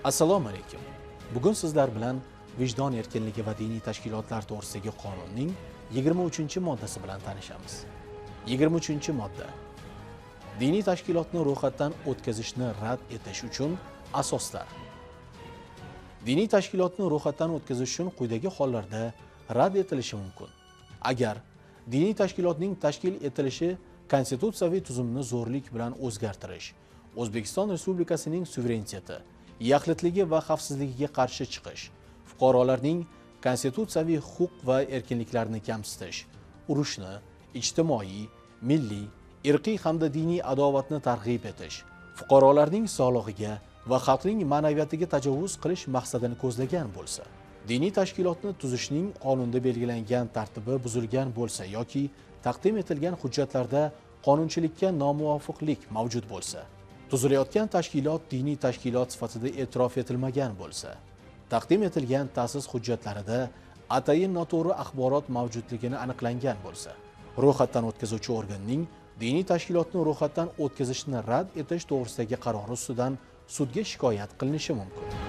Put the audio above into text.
Assalomu alaykum. Bugun sizlar bilan vijdon erkinligi va diniy tashkilotlar to'g'risidagi qonunning 23-moddasi bilan tanishamiz. 23-modda. Diniy tashkilotni ro'yxatdan o'tkazishni rad etish uchun asoslar. Diniy tashkilotni ro'yxatdan o'tkazish uchun quyidagi hollarda rad etilishi mumkin. Agar diniy tashkilotning tashkil etilishi konstitutsiyaviy tuzumni zo'rlik bilan o'zgartirish, O'zbekiston Respublikasining suvereniteti, yaxlitligi va xavfsizligiga qarshi chiqish, fuqarolarning konstitutsiyaviy huquq va erkinliklarini kamsitish, urushni, ijtimoiy, milliy, irqiy hamda diniy adovatni targ'ib etish, fuqarolarning sog'lig'iga va xalqning ma'naviyatiga tajovuz qilish maqsadini ko'zlagan bo'lsa, diniy tashkilotni tuzishning qonunda belgilangan tartibi buzilgan bo'lsa yoki taqdim etilgan hujjatlarda qonunchilikka nomuvofiqlik mavjud bo'lsa, tuzilayotgan tashkilot diniy tashkilot sifatida e'tirof etilmagan bo'lsa, taqdim etilgan ta'sis hujjatlarida atayin noto'g'ri axborot mavjudligini aniqlangan bo'lsa, ro'yxatdan o'tkazuvchi organning diniy tashkilotni ro'yxatdan o'tkazishni rad etish to'g'risidagi qarori ustidan sudga shikoyat qilinishi mumkin.